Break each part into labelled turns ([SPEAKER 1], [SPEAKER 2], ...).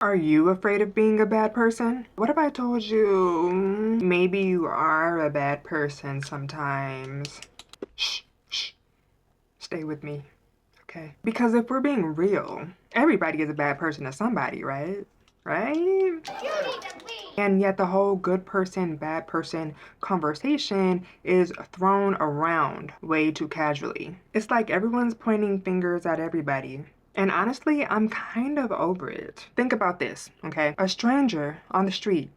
[SPEAKER 1] Are you afraid of being a bad person? What if I told you maybe you are a bad person sometimes? Shh, shh, stay with me, okay? Because if we're being real, everybody is a bad person to somebody, right? Right? And yet the whole good person, bad person conversation is thrown around way too casually. It's like everyone's pointing fingers at everybody. And honestly, I'm kind of over it. Think about this, okay? A stranger on the street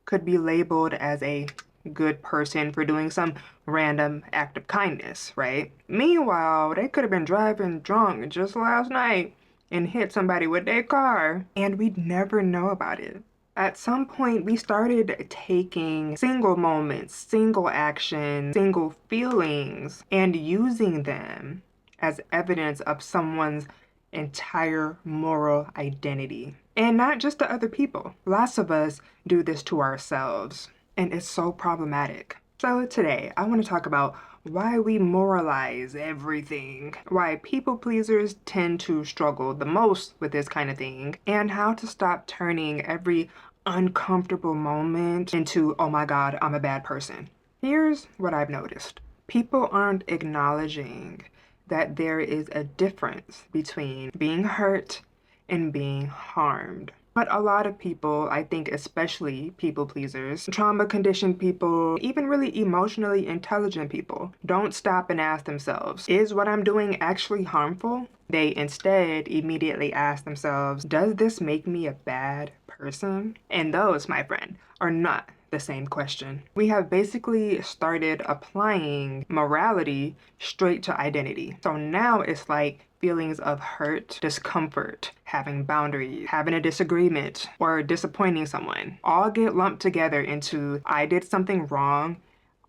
[SPEAKER 1] could be labeled as a good person for doing some random act of kindness, right? Meanwhile, they could have been driving drunk just last night and hit somebody with their car, and we'd never know about it. At some point, we started taking single moments, single actions, single feelings, and using them as evidence of someone's entire moral identity. And not just to other people. Lots of us do this to ourselves, and it's so problematic. So today, I want to talk about why we moralize everything, why people pleasers tend to struggle the most with this kind of thing, and how to stop turning every uncomfortable moment into, oh my God, I'm a bad person. Here's what I've noticed. People aren't acknowledging that there is a difference between being hurt and being harmed. But a lot of people, I think especially people pleasers, trauma conditioned people, even really emotionally intelligent people, don't stop and ask themselves, is what I'm doing actually harmful? They instead immediately ask themselves, does this make me a bad person? And those, my friend, are not the same question. We have basically started applying morality straight to identity. So now it's like feelings of hurt, discomfort, having boundaries, having a disagreement, or disappointing someone all get lumped together into I did something wrong,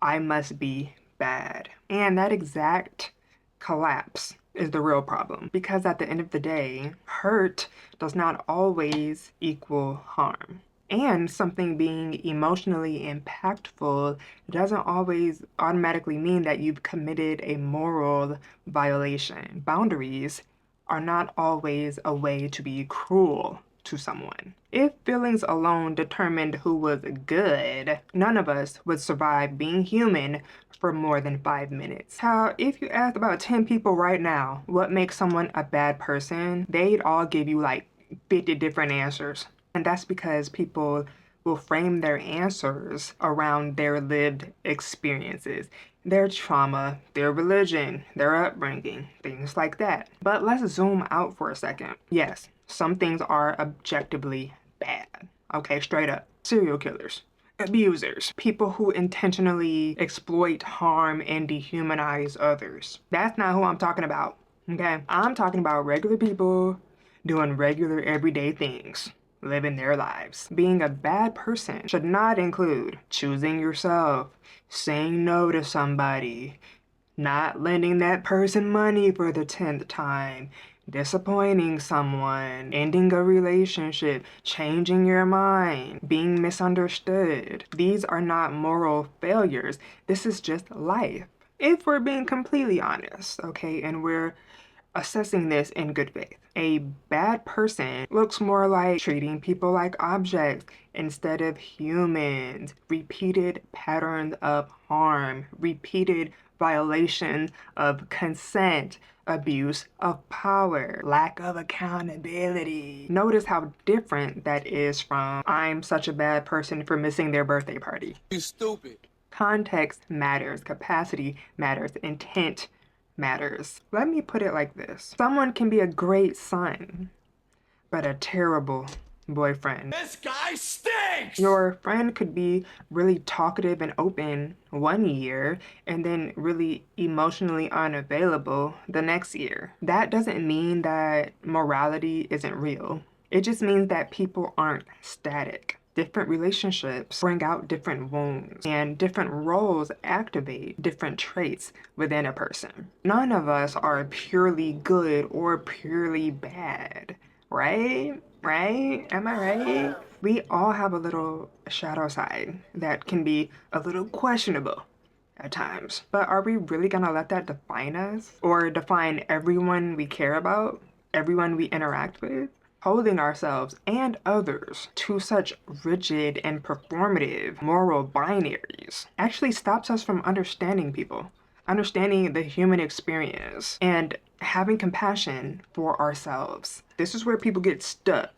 [SPEAKER 1] I must be bad. And that exact collapse is the real problem, because at the end of the day, hurt does not always equal harm. And something being emotionally impactful doesn't always automatically mean that you've committed a moral violation. Boundaries are not always a way to be cruel to someone. If feelings alone determined who was good, none of us would survive being human for more than 5 minutes. How, if you asked about 10 people right now what makes someone a bad person, they'd all give you like 50 different answers. And that's because people will frame their answers around their lived experiences, their trauma, their religion, their upbringing, things like that. But let's zoom out for a second. Yes, some things are objectively bad. Okay, straight up. Serial killers, abusers, people who intentionally exploit, harm, and dehumanize others. That's not who I'm talking about. Okay, I'm talking about regular people doing regular everyday things, living their lives. Being a bad person should not include choosing yourself, saying no to somebody, not lending that person money for the 10th time, disappointing someone, ending a relationship, changing your mind, being misunderstood. These are not moral failures. This is just life. If we're being completely honest, okay, and we're assessing this in good faith. A bad person looks more like treating people like objects instead of humans. Repeated patterns of harm, repeated violations of consent, abuse of power, lack of accountability. Notice how different that is from I'm such a bad person for missing their birthday party.
[SPEAKER 2] You stupid.
[SPEAKER 1] Context matters, capacity matters, intent matters. Let me put it like this. Someone can be a great son, but a terrible boyfriend.
[SPEAKER 2] This guy stinks!
[SPEAKER 1] Your friend could be really talkative and open one year and then really emotionally unavailable the next year. That doesn't mean that morality isn't real. It just means that people aren't static. Different relationships bring out different wounds, and different roles activate different traits within a person. None of us are purely good or purely bad, right? Right? Am I right? We all have a little shadow side that can be a little questionable at times. But are we really gonna let that define us or define everyone we care about, everyone we interact with? Holding ourselves and others to such rigid and performative moral binaries actually stops us from understanding people, understanding the human experience, and having compassion for ourselves. This is where people get stuck.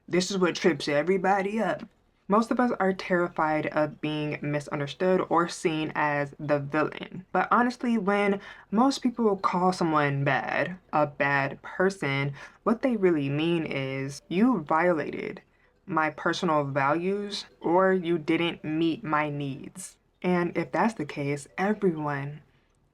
[SPEAKER 1] This is what trips everybody up. Most of us are terrified of being misunderstood or seen as the villain. But honestly, when most people call someone bad, a bad person, what they really mean is you violated my personal values or you didn't meet my needs. And if that's the case, everyone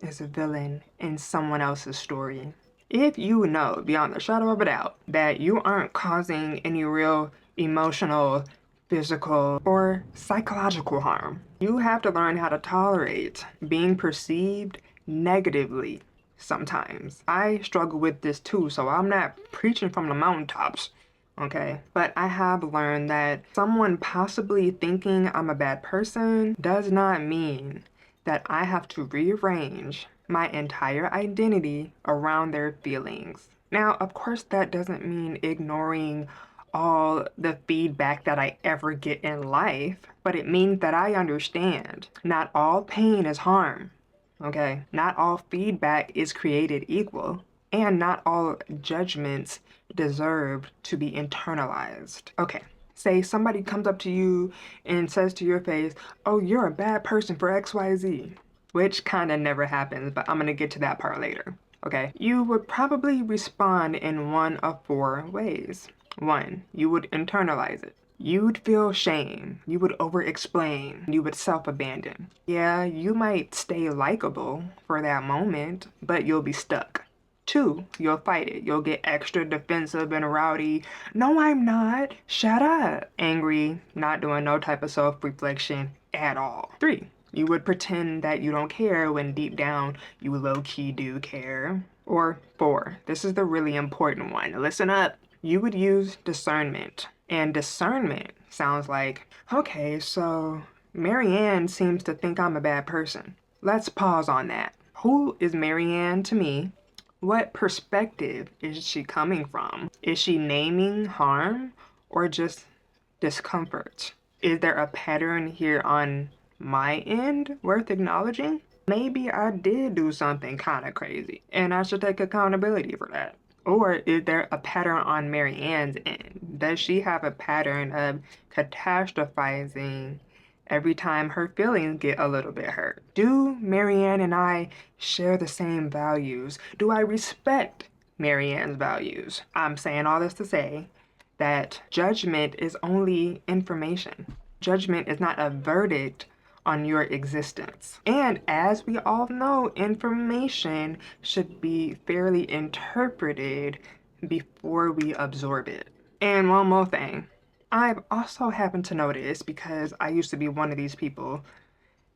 [SPEAKER 1] is a villain in someone else's story. If you know beyond the shadow of a doubt that you aren't causing any real emotional, physical, or psychological harm, you have to learn how to tolerate being perceived negatively sometimes. I struggle with this too, so I'm not preaching from the mountaintops. Okay, but I have learned that someone possibly thinking I'm a bad person does not mean that I have to rearrange my entire identity around their feelings. Now, of course, that doesn't mean ignoring all the feedback that I ever get in life, but it means that I understand not all pain is harm, okay? Not all feedback is created equal, and not all judgments deserve to be internalized. Okay, say somebody comes up to you and says to your face, oh, you're a bad person for XYZ, which kind of never happens, but I'm gonna get to that part later. Okay, you would probably respond in one of four ways. One, you would internalize it. You'd feel shame. You would over explain. You would self abandon. Yeah, you might stay likable for that moment, but you'll be stuck. Two, you'll fight it. You'll get extra defensive and rowdy. No, I'm not. Shut up. Angry, not doing no type of self reflection at all. Three, you would pretend that you don't care when deep down you low key do care. Or four, this is the really important one. Listen up. You would use discernment. And discernment sounds like, okay, so Marianne seems to think I'm a bad person. Let's pause on that. Who is Marianne to me? What perspective is she coming from? Is she naming harm or just discomfort? Is there a pattern here on my end worth acknowledging? Maybe I did do something kind of crazy and I should take accountability for that. Or is there a pattern on Mary Ann's end? Does she have a pattern of catastrophizing every time her feelings get a little bit hurt? Do Marianne and I share the same values? Do I respect Marianne's values? I'm saying all this to say that judgment is only information. Judgment is not a verdict on your existence. And as we all know, information should be fairly interpreted before we absorb it. And one more thing. I've also happened to notice, because I used to be one of these people,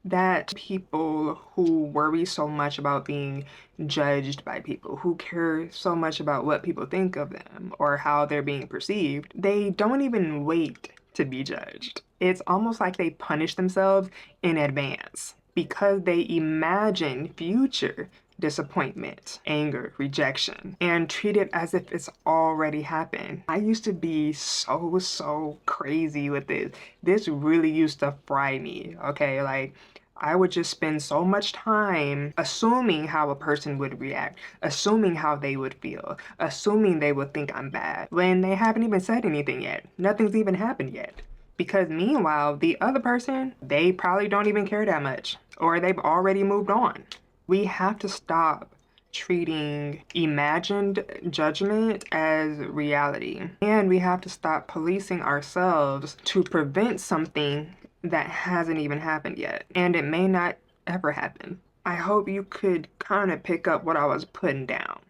[SPEAKER 1] that people who worry so much about being judged by people, who care so much about what people think of them or how they're being perceived, they don't even wait to be judged. It's almost like they punish themselves in advance because they imagine future disappointment, anger, rejection, and treat it as if it's already happened. I used to be so crazy with this. This really used to fry me, okay? Like, I would just spend so much time assuming how a person would react, assuming how they would feel, assuming they would think I'm bad, when they haven't even said anything yet. Nothing's even happened yet. Because meanwhile, the other person, they probably don't even care that much, or they've already moved on. We have to stop treating imagined judgment as reality. And we have to stop policing ourselves to prevent something that hasn't even happened yet. And it may not ever happen. I hope you could kind of pick up what I was putting down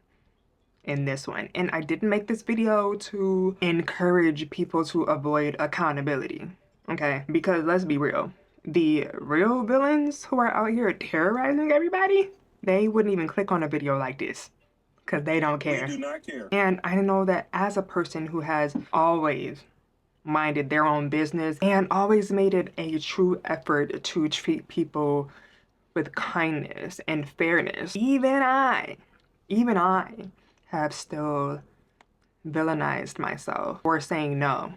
[SPEAKER 1] in this one. And I didn't make this video to encourage people to avoid accountability. Okay? Because let's be real. The real villains who are out here terrorizing everybody, they wouldn't even click on a video like this because they don't care.
[SPEAKER 2] We do not care.
[SPEAKER 1] And I know that as a person who has always minded their own business and always made it a true effort to treat people with kindness and fairness, even I have still villainized myself for saying no,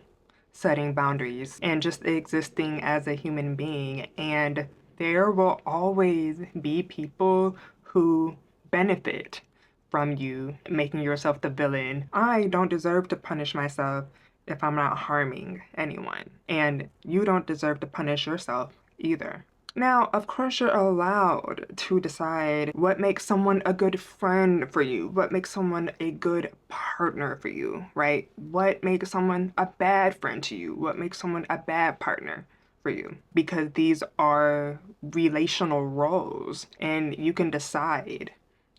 [SPEAKER 1] setting boundaries, and just existing as a human being. And there will always be people who benefit from you making yourself the villain. I don't deserve to punish myself if I'm not harming anyone. And you don't deserve to punish yourself either. Now, of course, you're allowed to decide what makes someone a good friend for you, what makes someone a good partner for you, right? What makes someone a bad friend to you, what makes someone a bad partner for you, because these are relational roles and you can decide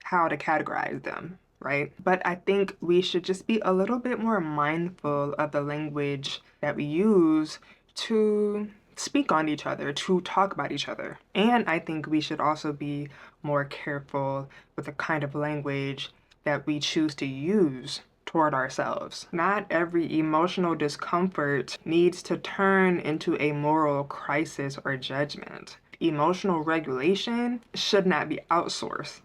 [SPEAKER 1] how to categorize them, right? But I think we should just be a little bit more mindful of the language that we use to speak on each other, to talk about each other. And I think we should also be more careful with the kind of language that we choose to use toward ourselves. Not every emotional discomfort needs to turn into a moral crisis or judgment. Emotional regulation should not be outsourced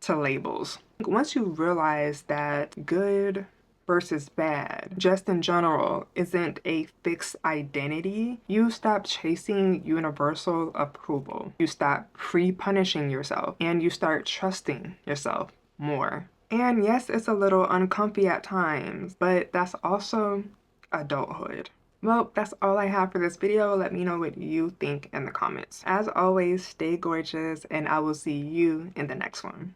[SPEAKER 1] to labels. Once you realize that good versus bad, just in general, isn't a fixed identity, you stop chasing universal approval. You stop pre-punishing yourself and you start trusting yourself more. And yes, it's a little uncomfy at times, but that's also adulthood. Well, that's all I have for this video. Let me know what you think in the comments. As always, stay gorgeous, and I will see you in the next one.